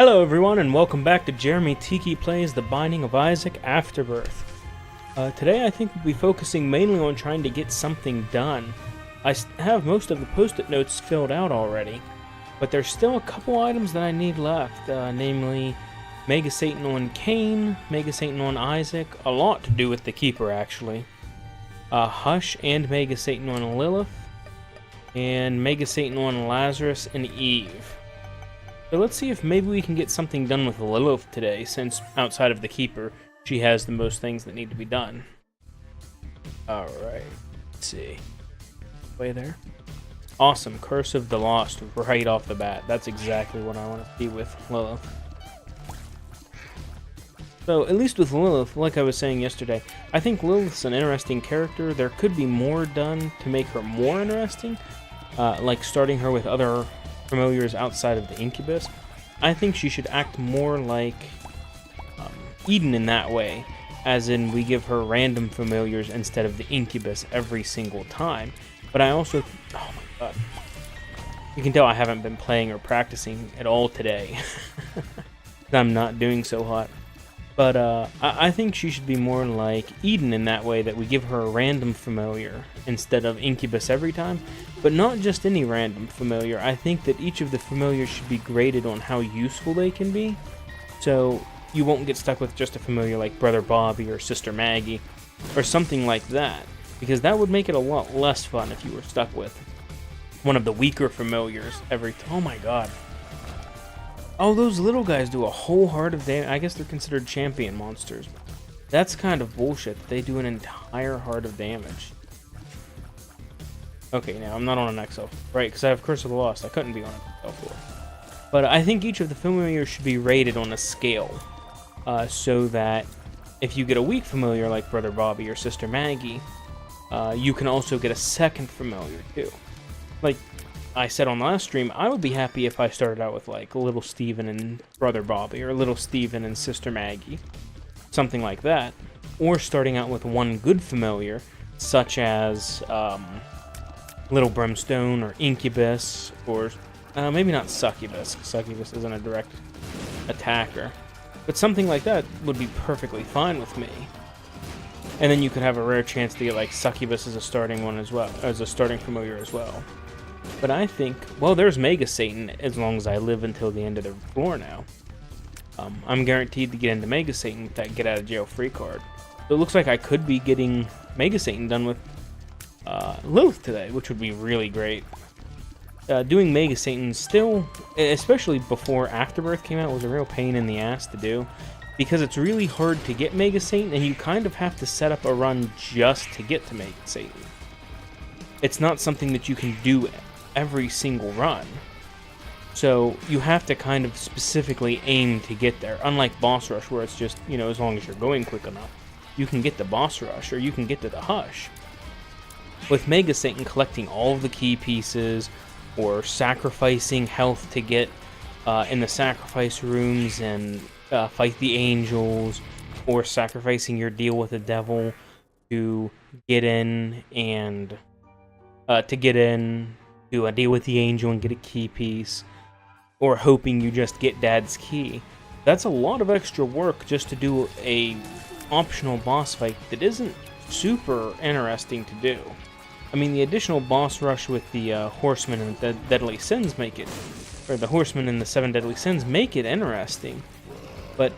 Hello everyone and welcome back to JeremyTiki Plays The Binding of Isaac Afterbirth. Today I think we'll be focusing mainly on trying to get something done. I have most of the post-it notes filled out already, but there's still a couple items that I need left, namely Mega Satan on Cain, Mega Satan on Isaac, a lot to do with the Keeper actually, Hush and Mega Satan on Lilith, and Mega Satan on Lazarus and Eve. So let's see if maybe we can get something done with Lilith today, since outside of the Keeper, she has the most things that need to be done. Alright, let's see. Way there. Awesome, Curse of the Lost right off the bat. That's exactly what I want to see with Lilith. So, at least with Lilith, like I was saying yesterday, I think Lilith's an interesting character. There could be more done to make her more interesting, like starting her with other familiars outside of the Incubus. I think she should act more like Eden in that way, as in we give her random familiars instead of the Incubus every single time. But I also, oh my god, you can tell I haven't been playing or practicing at all today. I'm not doing so hot. But I think she should be more like Eden in that way, that we give her a random familiar instead of Incubus every time. But not just any random familiar. I think that each of the familiars should be graded on how useful they can be. So you won't get stuck with just a familiar like Brother Bobby or Sister Maggie or something like that. Because that would make it a lot less fun if you were stuck with one of the weaker familiars every time. Oh my god. Oh, those little guys do a whole heart of damage. I guess they're considered champion monsters. That's kind of bullshit that they do an entire heart of damage. Okay, now I'm not on an XL. Right, because I have Curse of the Lost. I couldn't be on an XL4. But I think each of the familiars should be rated on a scale. So that if you get a weak familiar like Brother Bobby or Sister Maggie, you can also get a second familiar too. Like I said on the last stream, I would be happy if I started out with like Little Steven and Brother Bobby, or Little Steven and Sister Maggie, something like that, or starting out with one good familiar, such as Little Brimstone or Incubus, or maybe not Succubus, because Succubus isn't a direct attacker, but something like that would be perfectly fine with me. And then you could have a rare chance to get like Succubus as a starting one as well, as a starting familiar as well. But I think, well, there's Mega Satan as long as I live until the end of the floor now. I'm guaranteed to get into Mega Satan with that get out of jail free card. So it looks like I could be getting Mega Satan done with Lilith today, which would be really great. Doing Mega Satan still, especially before Afterbirth came out, was a real pain in the ass to do. Because it's really hard to get Mega Satan, and you kind of have to set up a run just to get to Mega Satan. It's not something that you can do every single run. So you have to kind of specifically aim to get there. Unlike Boss Rush, where it's just, you know, as long as you're going quick enough, you can get the Boss Rush, or you can get to the Hush. With Mega Satan, collecting all of the key pieces, or sacrificing health to get in the sacrifice rooms and fight the angels, or sacrificing your deal with the devil to get in and do a deal with the angel and get a key piece, or hoping you just get Dad's key. That's a lot of extra work just to do a optional boss fight that isn't super interesting to do. I mean, the additional boss rush with the Horsemen and the Deadly Sins make it, or the Horsemen and the 7 Deadly Sins make it interesting, but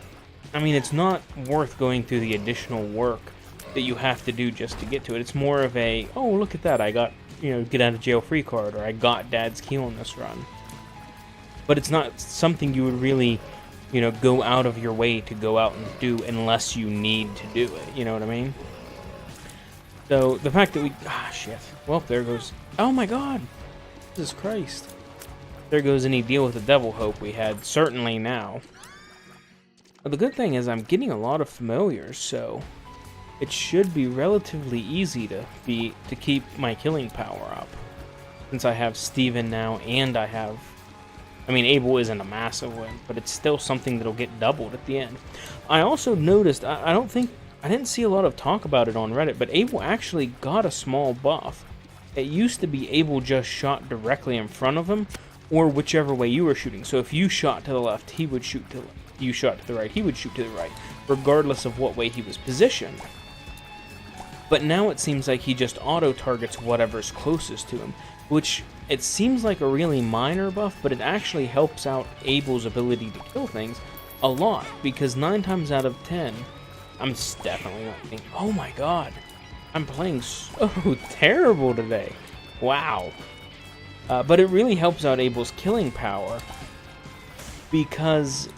I mean, it's not worth going through the additional work that you have to do just to get to it. It's more of a, oh, look at that, I got, you know, get out of jail free card, or I got Dad's key on this run. But it's not something you would really, you know, go out of your way to go out and do unless you need to do it, you know what I mean? So, the fact that we, shit, well, there goes, oh my god, Jesus Christ. There goes any deal with the devil hope we had, certainly now. But the good thing is I'm getting a lot of familiars, so it should be relatively easy to keep my killing power up. Since I have Steven now, and I have, I mean, Abel isn't a massive win, but it's still something that'll get doubled at the end. I also noticed, I didn't see a lot of talk about it on Reddit, but Abel actually got a small buff. It used to be Abel just shot directly in front of him, or whichever way you were shooting. So if you shot to the left, he would shoot to the left. You shot to the right, he would shoot to the right, regardless of what way he was positioned. But now it seems like he just auto-targets whatever's closest to him, which it seems like a really minor buff, but it actually helps out Abel's ability to kill things a lot, because 9 times out of 10, I'm definitely not thinking, oh my god, I'm playing so terrible today. Wow. But it really helps out Abel's killing power, because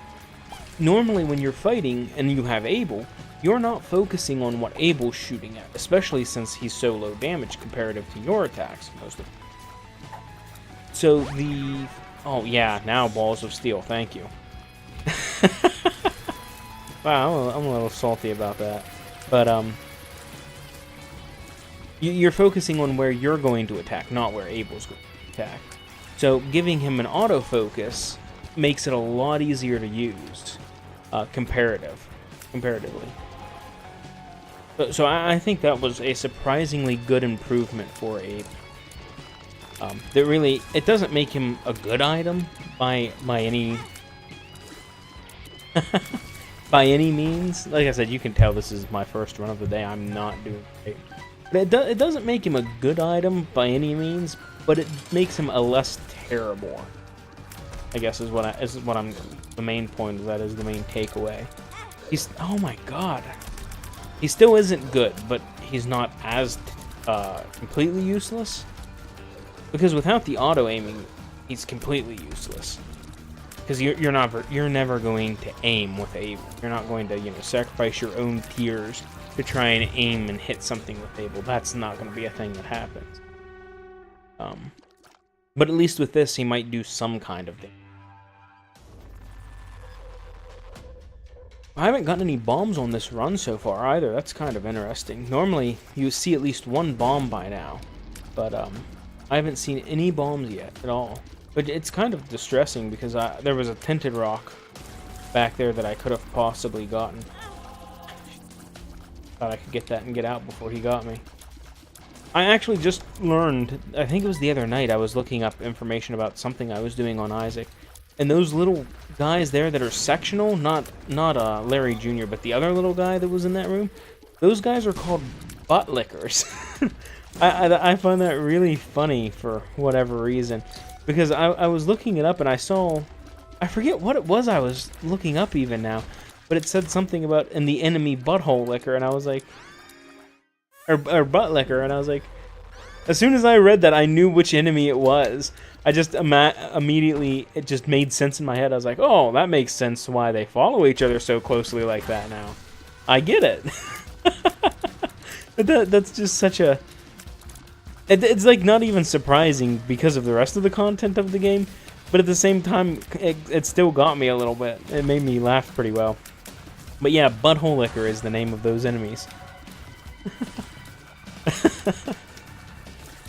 normally when you're fighting and you have Abel, you're not focusing on what Abel's shooting at, especially since he's so low damage comparative to your attacks most of the time. So the... oh yeah, now Balls of Steel, thank you. Wow, I'm a little salty about that. But, you're focusing on where you're going to attack, not where Abel's going to attack. So giving him an autofocus makes it a lot easier to use, comparatively. So I think that was a surprisingly good improvement for Abel. That really, it doesn't make him a good item by any by any means. Like I said, you can tell this is my first run of the day. I'm not doing great. But it doesn't make him a good item by any means, but it makes him a less terrible. I guess is what I'm. The main point of that is the main takeaway. He's, oh my god, he still isn't good, but he's not as completely useless. Because without the auto aiming, he's completely useless. Because you're never going to aim with Abel. You're not going to sacrifice your own tears to try and aim and hit something with Abel. That's not going to be a thing that happens. But at least with this, he might do some kind of thing. I haven't gotten any bombs on this run so far either. That's kind of interesting. Normally, you see at least one bomb by now. But I haven't seen any bombs yet at all. But it's kind of distressing because there was a tinted rock back there that I could have possibly gotten. Thought I could get that and get out before he got me. I actually just learned, I think it was the other night, I was looking up information about something I was doing on Isaac. And those little guys there that are sectional, not Larry Jr., but the other little guy that was in that room, those guys are called butt lickers. I find that really funny for whatever reason. Because I was looking it up and I saw, I forget what it was I was looking up even now, but it said something about in the enemy butthole licker, and I was like, or butt licker, and I was like, as soon as I read that, I knew which enemy it was. I just immediately, it just made sense in my head. I was like, oh, that makes sense why they follow each other so closely like that now. I get it. That's just such a... It's like not even surprising because of the rest of the content of the game, but at the same time, it still got me a little bit. It made me laugh pretty well. But yeah, Butthole Licker is the name of those enemies.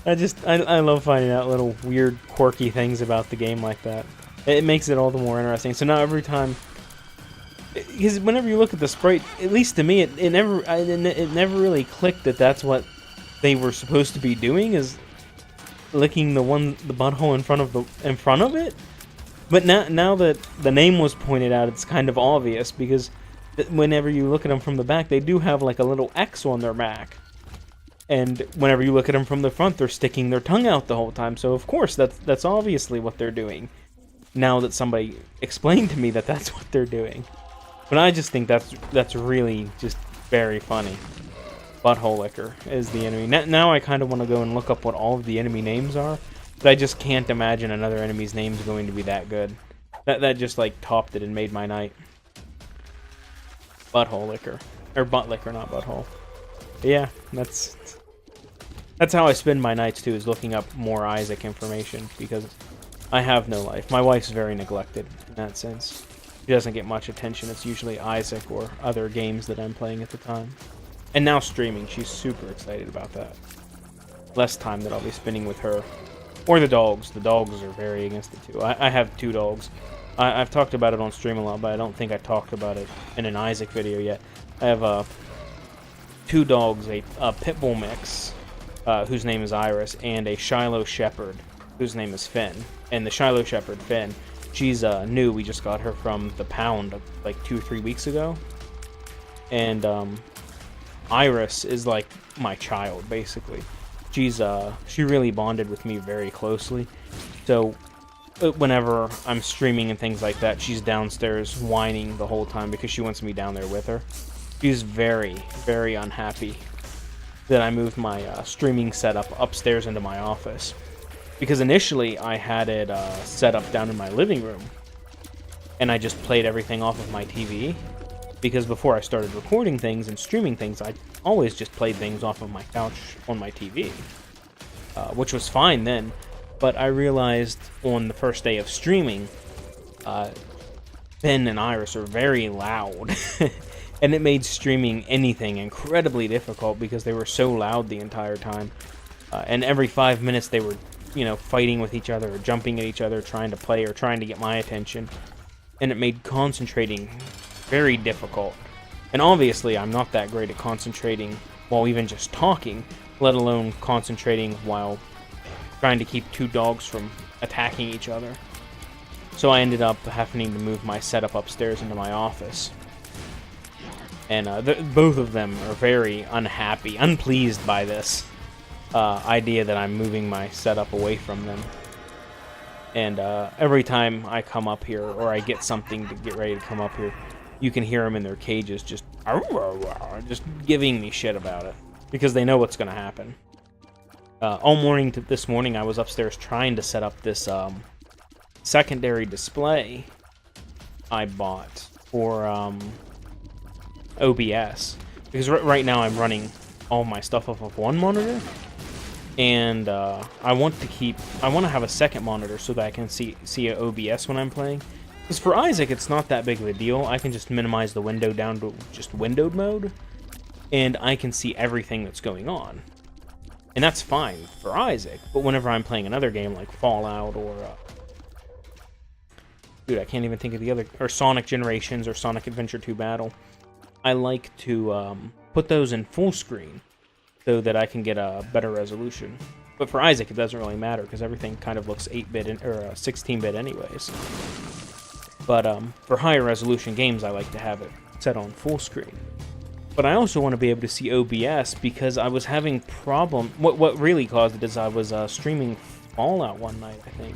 I love finding out little weird, quirky things about the game like that. It makes it all the more interesting. So now every time, because whenever you look at the sprite, at least to me, it never really clicked that that's what they were supposed to be doing, is licking the butthole in front of it. But now that the name was pointed out, it's kind of obvious, because whenever you look at them from the back, they do have like a little X on their back. And whenever you look at them from the front, they're sticking their tongue out the whole time. So of course, that's obviously what they're doing. Now that somebody explained to me that that's what they're doing. But I just think that's really just very funny. Butthole Licker is the enemy. Now I kind of want to go and look up what all of the enemy names are, but I just can't imagine another enemy's name is going to be that good. That just like topped it and made my night. Butthole Licker. Or Butt Licker, not Butthole. But yeah, that's how I spend my nights too, is looking up more Isaac information, because I have no life. My wife's very neglected in that sense. She doesn't get much attention. It's usually Isaac or other games that I'm playing at the time. And now streaming, she's super excited about that. Less time that I'll be spending with her. Or the dogs. The dogs are very against it too. I have 2 dogs. I've talked about it on stream a lot, but I don't think I talked about it in an Isaac video yet. I have 2 dogs, a pit bull mix, whose name is Iris, and a Shiloh Shepherd, whose name is Finn. and the Shiloh Shepherd, Finn. She's new. We just got her from the pound like 2 or 3 weeks ago. And Iris is like my child, basically. She really bonded with me very closely. So whenever I'm streaming and things like that, she's downstairs whining the whole time because she wants me down there with her. She's very, very unhappy that I moved my streaming setup upstairs into my office. Because initially I had it set up down in my living room, and I just played everything off of my TV. Because before I started recording things and streaming things, I always just played things off of my couch on my TV, which was fine then. But I realized on the first day of streaming, Ben and Iris are very loud, and it made streaming anything incredibly difficult because they were so loud the entire time. And every 5 minutes they were, fighting with each other or jumping at each other, trying to play or trying to get my attention. And it made concentrating very difficult. And obviously I'm not that great at concentrating while even just talking, let alone concentrating while trying to keep 2 dogs from attacking each other. So I ended up having to move my setup upstairs into my office. And both of them are very unhappy, unpleased by this idea that I'm moving my setup away from them. And every time I come up here, or I get something to get ready to come up here, you can hear them in their cages just giving me shit about it, because they know what's going to happen. All morning this morning, I was upstairs trying to set up this secondary display I bought for OBS, because right now I'm running all my stuff off of one monitor, and I want to have a second monitor so that I can see OBS when I'm playing. Because for Isaac, it's not that big of a deal. I can just minimize the window down to just windowed mode, and I can see everything that's going on. And that's fine for Isaac, but whenever I'm playing another game like Fallout or... dude, I can't even think of the other... or Sonic Generations or Sonic Adventure 2 Battle. I like to put those in full screen so that I can get a better resolution. But for Isaac, it doesn't really matter because everything kind of looks 8-bit or 16-bit anyways. But for higher resolution games, I like to have it set on full screen. But I also want to be able to see OBS because I was having what really caused it is I was streaming Fallout one night, I think.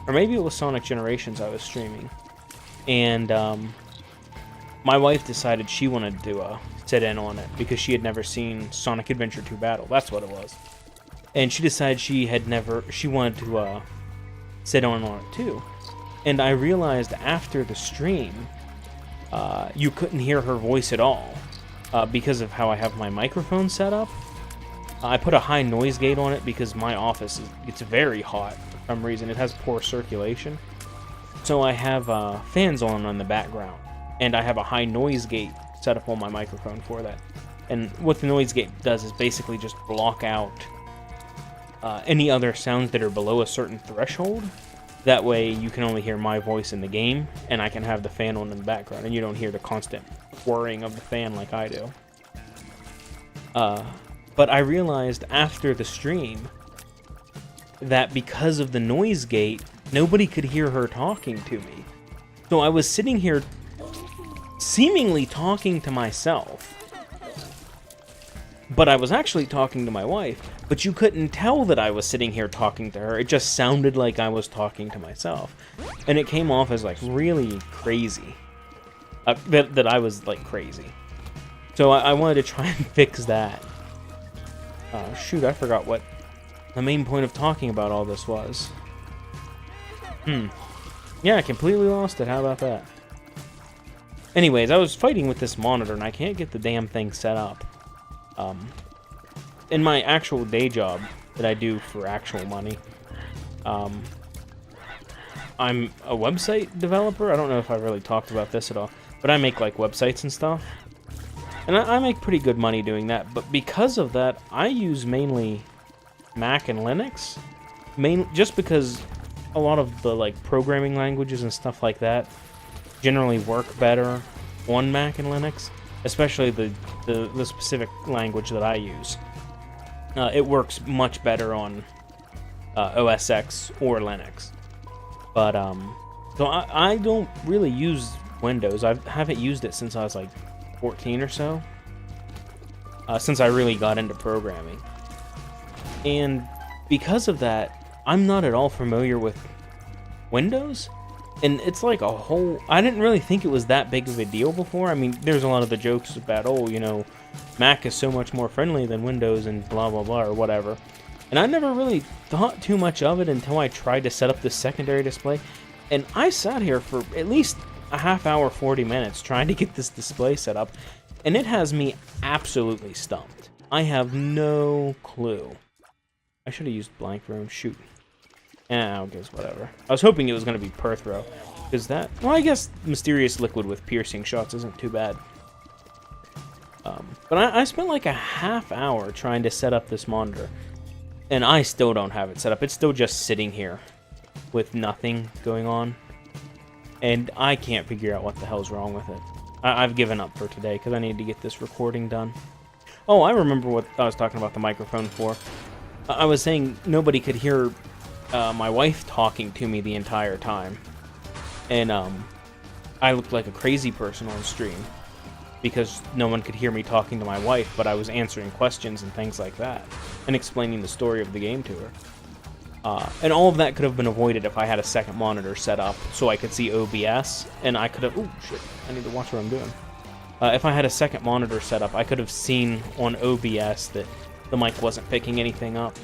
Or maybe it was Sonic Generations I was streaming. And my wife decided she wanted to sit in on it because she had never seen Sonic Adventure 2 Battle. That's what it was. And she decided she wanted to sit on it too. And I realized after the stream, you couldn't hear her voice at all because of how I have my microphone set up. I put a high noise gate on it because my office gets very hot for some reason. It has poor circulation. So I have fans on in the background, and I have a high noise gate set up on my microphone for that. And what the noise gate does is basically just block out any other sounds that are below a certain threshold. That way you can only hear my voice in the game, and I can have the fan on in the background, and you don't hear the constant whirring of the fan like I do. But I realized after the stream that because of the noise gate, nobody could hear her talking to me. So I was sitting here seemingly talking to myself, but I was actually talking to my wife, but you couldn't tell that I was sitting here talking to her. It just sounded like I was talking to myself. And it came off as like really crazy. That I was like crazy. So I wanted to try and fix that. Shoot, I forgot what the main point of talking about all this was. Yeah, I completely lost it. How about that? Anyways, I was fighting with this monitor and I can't get the damn thing set up. In my actual day job that I do for actual money, I'm a website developer. I don't know if I really talked about this at all, but I make like websites and stuff. And I make pretty good money doing that, but because of that, I use mainly Mac and Linux. Just because a lot of the like programming languages and stuff like that generally work better on Mac and Linux, especially the specific language that I use. It works much better on OS X or Linux. But, so I don't really use Windows. I haven't used it since I was like 14 or so. Since I really got into programming. And because of that, I'm not at all familiar with Windows. And it's like a whole... I didn't really think it was that big of a deal before. I mean, there's a lot of the jokes about, oh, you know, Mac is so much more friendly than Windows and blah, blah, blah, or whatever. And I never really thought too much of it until I tried to set up this secondary display. And I sat here for at least a half hour, 40 minutes trying to get this display set up. And it has me absolutely stumped. I have no clue. I should have used blank room. Shoot. I guess whatever. I was hoping it was going to be Perthrow. Because that... Well, I guess Mysterious Liquid with piercing shots isn't too bad. But I spent like a half hour trying to set up this monitor. And I still don't have it set up. It's still just sitting here with nothing going on. And I can't figure out what the hell's wrong with it. I've given up for today because I need to get this recording done. Oh, I remember what I was talking about the microphone for. I was saying nobody could hear my wife talking to me the entire time. And I looked like a crazy person on stream because no one could hear me talking to my wife, but I was answering questions and things like that and explaining the story of the game to her. And all of that could have been avoided if I had a second monitor set up so I could see OBS, and I could have... Ooh, shit, I need to watch what I'm doing. If I had a second monitor set up, I could have seen on OBS that the mic wasn't picking anything up.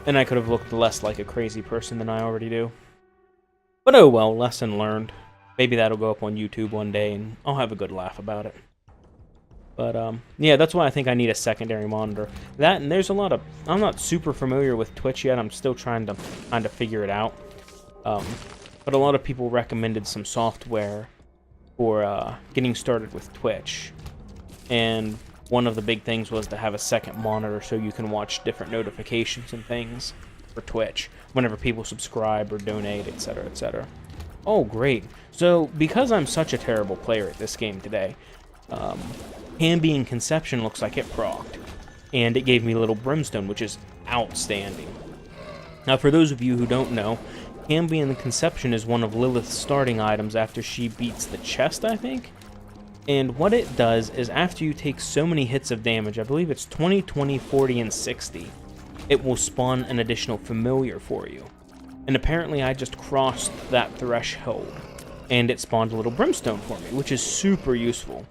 And I could have looked less like a crazy person than I already do. But oh well, lesson learned. Maybe that'll go up on YouTube one day, and I'll have a good laugh about it. But, yeah, that's why I think I need a secondary monitor. That, and there's a lot of... I'm not super familiar with Twitch yet. I'm still trying to kind of figure it out. But a lot of people recommended some software for getting started with Twitch. And one of the big things was to have a second monitor so you can watch different notifications and things for Twitch whenever people subscribe or donate, etc., etc. Oh, great. So, because I'm such a terrible player at this game today... Hamby and Conception looks like it procced, and it gave me Little Brimstone, which is outstanding. Now, for those of you who don't know, Hamby and the Conception is one of Lilith's starting items after she beats the chest, I think? And what it does is after you take so many hits of damage, I believe it's 20, 20, 40, and 60, it will spawn an additional familiar for you. And apparently I just crossed that threshold, and it spawned a Little Brimstone for me, which is super useful.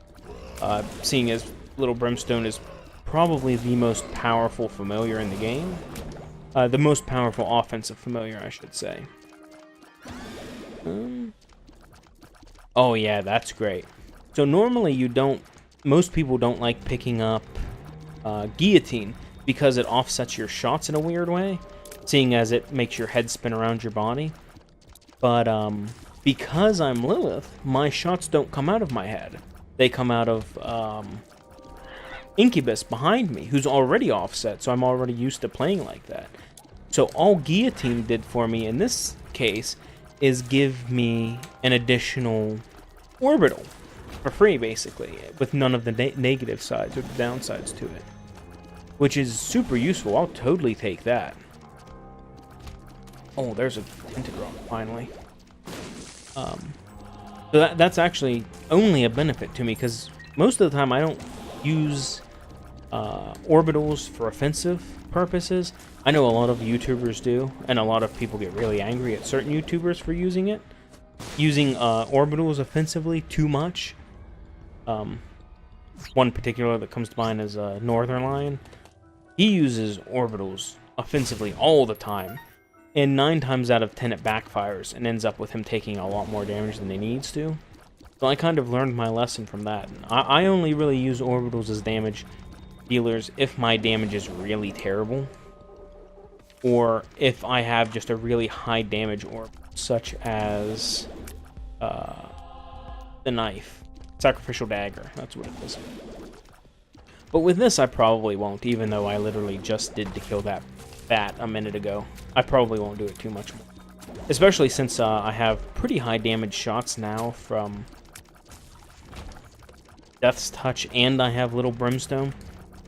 Seeing as Little Brimstone is probably the most powerful familiar in the game. The most powerful offensive familiar, I should say. Oh yeah, that's great. So normally most people don't like picking up Guillotine because it offsets your shots in a weird way, seeing as it makes your head spin around your body. But because I'm Lilith, my shots don't come out of my head. They come out of Incubus behind me, who's already offset, so I'm already used to playing like that. So all Guillotine did for me in this case is give me an additional orbital for free, basically, with none of the negative sides or the downsides to it, which is super useful. I'll totally take that. Oh, there's a tinted rock, finally. So that's actually only a benefit to me, because most of the time I don't use orbitals for offensive purposes. I know a lot of YouTubers do, and a lot of people get really angry at certain YouTubers for using it. Using orbitals offensively too much. One particular that comes to mind is Northern Lion. He uses orbitals offensively all the time. And 9 times out of 10 it backfires and ends up with him taking a lot more damage than he needs to. So I kind of learned my lesson from that. I only really use orbitals as damage dealers if my damage is really terrible. Or if I have just a really high damage orb, such as the knife. Sacrificial dagger, that's what it is. But with this I probably won't, even though I literally just did to kill that bat a minute ago. I probably won't do it too much more. Especially since I have pretty high damage shots now from Death's Touch, and I have Little Brimstone.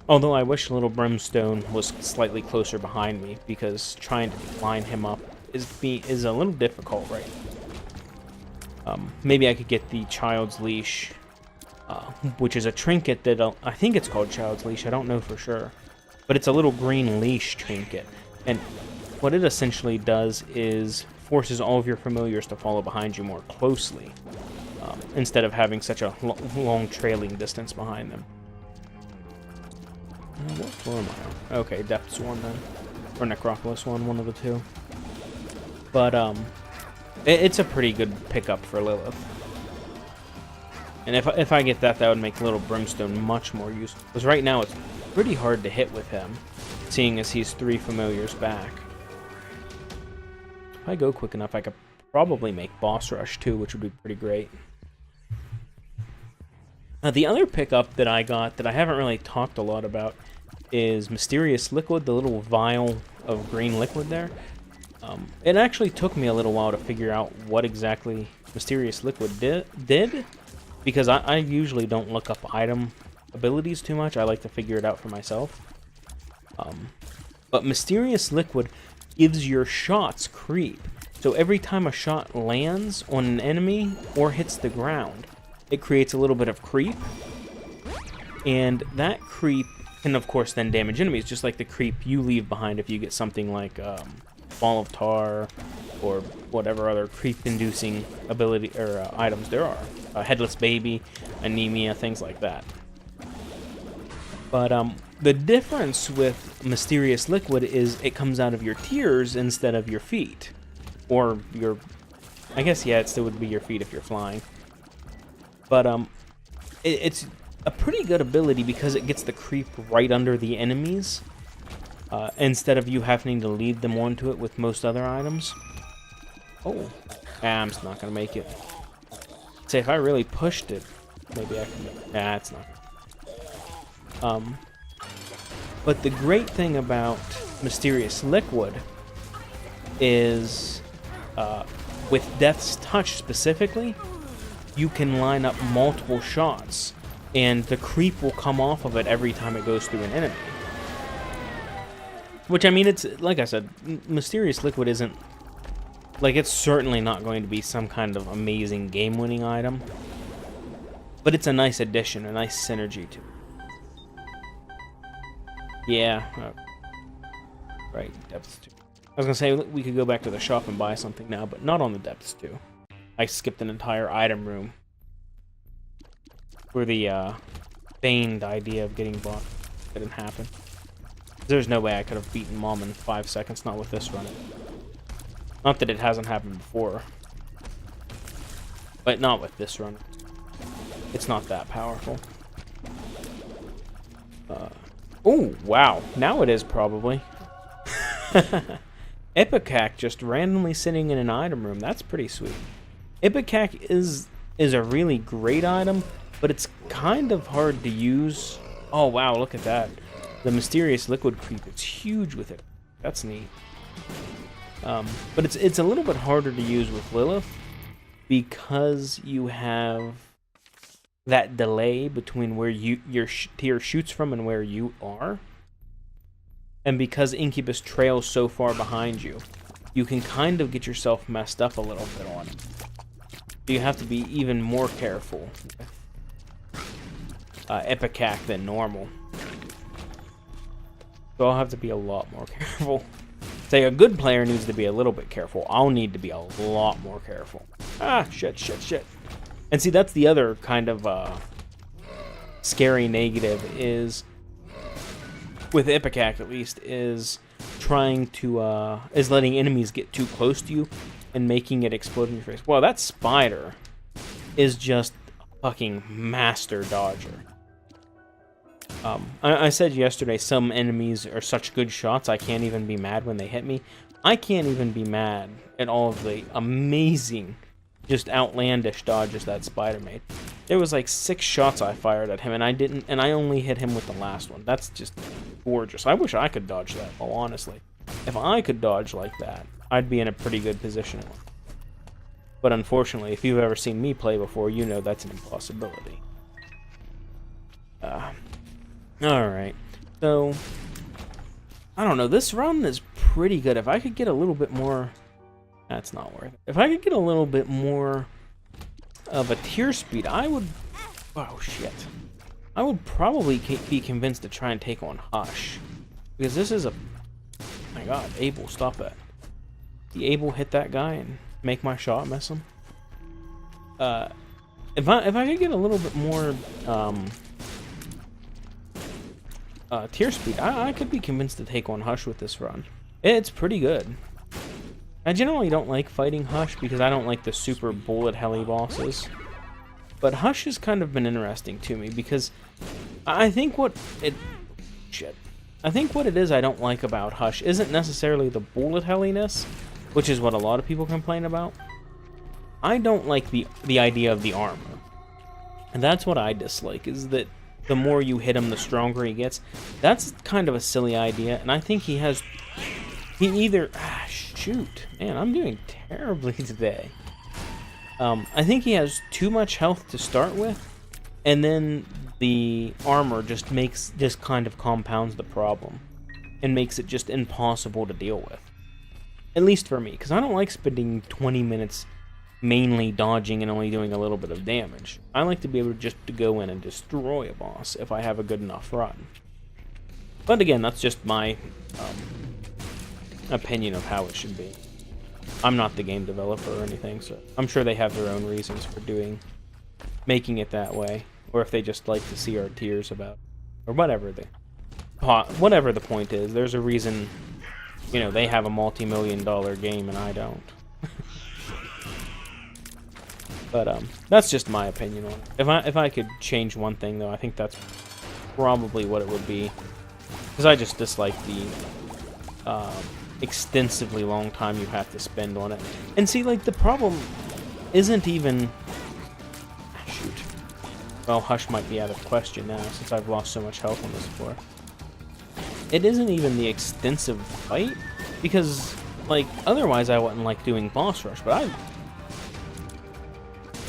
Although I wish Little Brimstone was slightly closer behind me, because trying to line him up is a little difficult right now. Maybe I could get the Child's Leash, which is a trinket that I think it's called Child's Leash. I don't know for sure, but it's a little green leash trinket, and what it essentially does is forces all of your familiars to follow behind you more closely, instead of having such a long trailing distance behind them. What floor am I on? Okay, Depths one then, or Necropolis one of the two. But it's a pretty good pickup for Lilith. And if I get that, that would make Little Brimstone much more useful. Because right now it's pretty hard to hit with him, seeing as he's 3 familiars back. If I go quick enough, I could probably make Boss Rush too, which would be pretty great. The other pickup that I got that I haven't really talked a lot about is Mysterious Liquid, the little vial of green liquid there. It actually took me a little while to figure out what exactly Mysterious Liquid did, because I usually don't look up item abilities too much. I like to figure it out for myself. But Mysterious Liquid gives your shots creep. So every time a shot lands on an enemy or hits the ground, it creates a little bit of creep. And that creep can, of course, then damage enemies, just like the creep you leave behind if you get something like Ball of Tar or whatever other creep-inducing ability or items there are. Headless Baby, Anemia, things like that. But the difference with Mysterious Liquid is it comes out of your tears instead of your feet. Or your... I guess, yeah, it still would be your feet if you're flying. But it's a pretty good ability because it gets the creep right under the enemies, instead of you having to lead them onto it with most other items. Oh, I'm just not going to make it. Say, if I really pushed it, maybe I can... Nah, it's not. But the great thing about Mysterious Liquid is, with Death's Touch specifically, you can line up multiple shots, and the creep will come off of it every time it goes through an enemy. Which, I mean, it's, like I said, Mysterious Liquid isn't, like, it's certainly not going to be some kind of amazing game-winning item, but it's a nice addition, a nice synergy to it. Yeah. Right, Depths 2. I was gonna say, we could go back to the shop and buy something now, but not on the Depths 2. I skipped an entire item room where the feigned idea of getting bought didn't happen. There's no way I could have beaten Mom in 5 seconds, not with this run. Not that it hasn't happened before, but not with this run. It's not that powerful. Oh, wow. Now it is, probably. Ipecac just randomly sitting in an item room. That's pretty sweet. Ipecac is a really great item, but it's kind of hard to use. Oh, wow, look at that. The Mysterious Liquid creep, it's huge with it. That's neat. But it's a little bit harder to use with Lilith because you have that delay between where your tier shoots from and where you are. And because Incubus trails so far behind you, you can kind of get yourself messed up a little bit on it. You have to be even more careful with Ipecac than normal. So I'll have to be a lot more careful. Say, a good player needs to be a little bit careful. I'll need to be a lot more careful. Ah, shit. And see, that's the other kind of scary negative is, with Ipecac at least, is trying to, is letting enemies get too close to you and making it explode in your face. Well, that spider is just a fucking master dodger. I said yesterday some enemies are such good shots I can't even be mad when they hit me. I can't even be mad at all of the amazing, just outlandish dodges that spider made. There was like 6 shots I fired at him, and I only hit him with the last one. That's just gorgeous. I wish I could dodge that, well, honestly. If I could dodge like that, I'd be in a pretty good position. But unfortunately, if you've ever seen me play before, you know that's an impossibility. Alright, so, I don't know, this run is pretty good. If I could get a little bit more That's not worth it. If I could get a little bit more of a tier speed, I would... Oh, shit. I would probably be convinced to try and take on Hush. Because this is a... Oh my god, Abel, stop that. The Abel hit that guy and make my shot miss him. If I could get a little bit more tier speed, I could be convinced to take on Hush with this run. It's pretty good. I generally don't like fighting Hush because I don't like the super bullet heli bosses. But Hush has kind of been interesting to me because I think what it... Shit. I think what it is I don't like about Hush isn't necessarily the bullet heliness, which is what a lot of people complain about. I don't like the idea of the armor. And that's what I dislike, is that the more you hit him, the stronger he gets. That's kind of a silly idea, and I think he has... He either... shoot. Man, I'm doing terribly today. I think he has too much health to start with, and then the armor just kind of compounds the problem, and makes it just impossible to deal with. At least for me, because I don't like spending 20 minutes mainly dodging and only doing a little bit of damage. I like to be able to go in and destroy a boss if I have a good enough run. But again, that's just my opinion of how it should be. I'm not the game developer or anything, so I'm sure they have their own reasons for making it that way, or if they just like to see our tears about, or whatever the point is. There's a reason, you know, they have a multi-million-dollar game and I don't. But that's just my opinion on it. If I could change one thing though, I think that's probably what it would be, because I just dislike the extensively long time you have to spend on it. And see, like, the problem isn't even... Shoot. Well, Hush might be out of question now, since I've lost so much health on this floor. It isn't even the extensive fight, because, like, otherwise I wouldn't like doing boss rush, but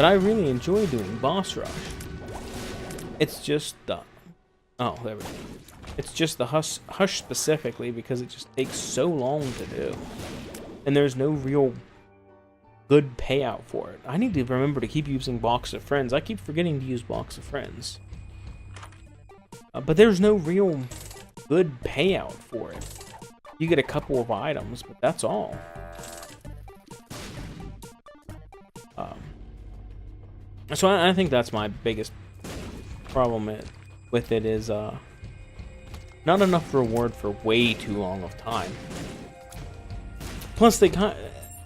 I really enjoy doing boss rush. It's just the... Oh, there we go. It's just the Hush specifically because it just takes so long to do. And there's no real good payout for it. I need to remember to keep using Box of Friends. I keep forgetting to use Box of Friends. But there's no real good payout for it. You get a couple of items, but that's all. So I think that's my biggest problem with it is... not enough reward for way too long of time. Plus,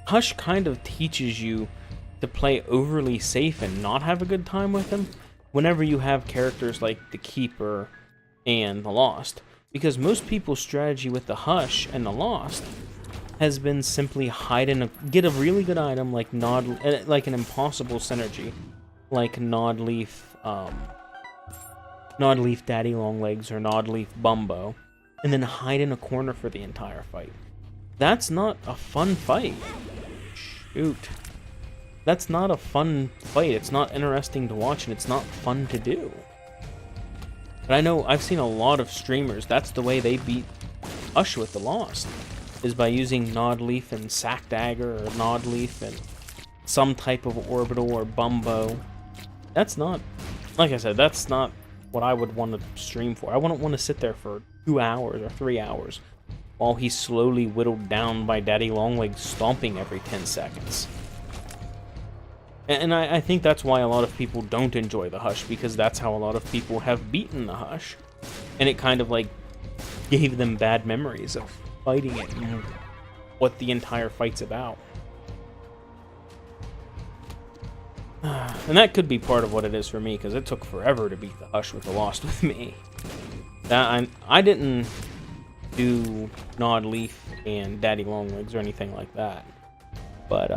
Hush kind of teaches you to play overly safe and not have a good time with him whenever you have characters like the Keeper and the Lost. Because most people's strategy with the Hush and the Lost has been simply get a really good item like like an impossible synergy, like Nodleaf Daddy Longlegs or Nodleaf Bumbo, and then hide in a corner for the entire fight. That's not a fun fight. Shoot. That's not a fun fight. It's not interesting to watch, and it's not fun to do. But I know I've seen a lot of streamers, that's the way they beat Hush with the Lost, is by using Nodleaf and Sack Dagger, or Nodleaf and some type of Orbital or Bumbo. That's not, like I said, that's not what I would want to stream for. I wouldn't want to sit there for 2 hours or 3 hours while he's slowly whittled down by Daddy Longlegs stomping every 10 seconds. And I think that's why a lot of people don't enjoy the Hush, because that's how a lot of people have beaten the Hush. And it kind of like gave them bad memories of fighting it and what the entire fight's about. And that could be part of what it is for me, because it took forever to beat the Hush with the Lost with me. I didn't do Nodleaf and Daddy Longlegs or anything like that. But,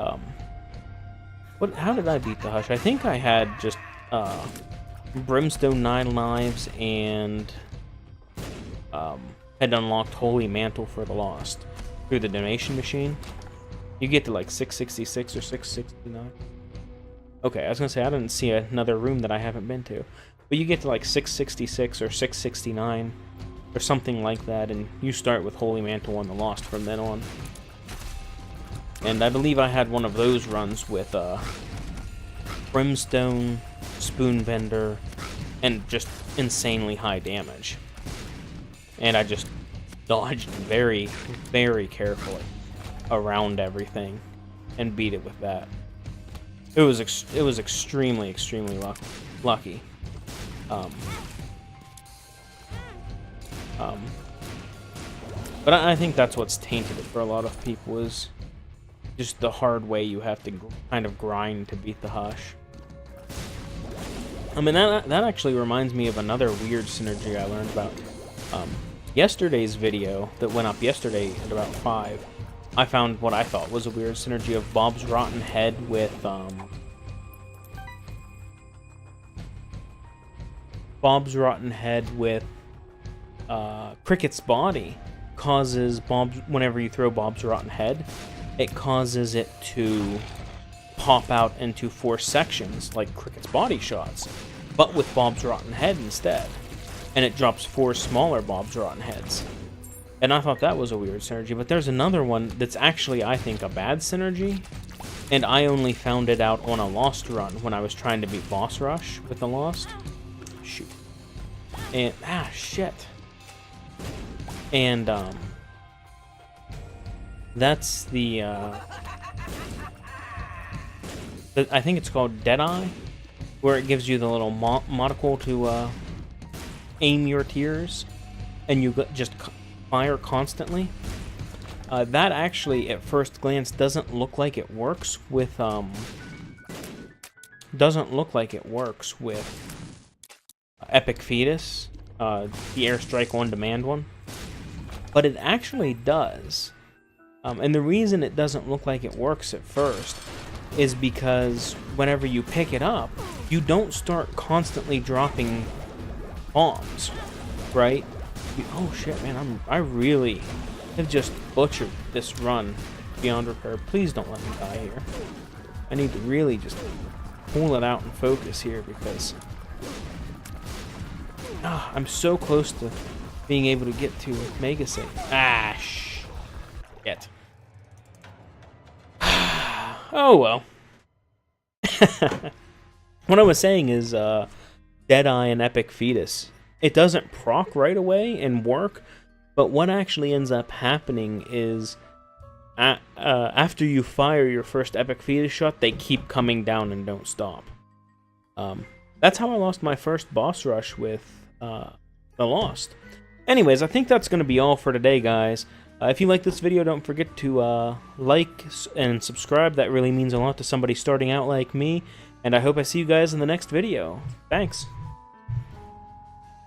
how did I beat the Hush? I think I had just, Brimstone 9 Lives and, had unlocked Holy Mantle for the Lost through the donation machine. You get to, like, 666 or 669. Okay, I was gonna say, I didn't see another room that I haven't been to. But you get to like 666 or 669 or something like that, and you start with Holy Mantle on the Lost from then on. And I believe I had one of those runs with Brimstone, Spoonbender, and just insanely high damage. And I just dodged very, very carefully around everything and beat it with that. It was extremely, extremely lucky. But I think that's what's tainted it for a lot of people, is just the hard way you have to kind of grind to beat the Hush. I mean, that actually reminds me of another weird synergy I learned about. Yesterday's video that went up yesterday at about 5, I found what I thought was a weird synergy of Bob's Rotten Head with Cricket's body causes whenever you throw Bob's Rotten Head, it causes it to pop out into 4 sections like Cricket's body shots, but with Bob's Rotten Head instead. And it drops 4 smaller Bob's Rotten Heads. And I thought that was a weird synergy, but there's another one that's actually, I think, a bad synergy, and I only found it out on a Lost run when I was trying to beat Boss Rush with the Lost. Shoot. And, shit. And, that's the, I think it's called Deadeye, where it gives you the little monocle to, aim your tears, and you just fire constantly. That actually, at first glance, doesn't look like it works with Epic Fetus, the Airstrike on Demand one, but it actually does. And the reason it doesn't look like it works at first is because whenever you pick it up, you don't start constantly dropping bombs, right? Oh shit, man, I really have just butchered this run beyond repair. Please don't let me die here. I need to really just pull it out and focus here, because I'm so close to being able to get to Mega Save. Shit. Oh well. What I was saying is, Deadeye and Epic Fetus, it doesn't proc right away and work, but what actually ends up happening is after you fire your first Epic Fetus shot, they keep coming down and don't stop. That's how I lost my first boss rush with the Lost. Anyways, I think that's going to be all for today, guys. If you like this video, don't forget to like and subscribe. That really means a lot to somebody starting out like me. And I hope I see you guys in the next video. Thanks.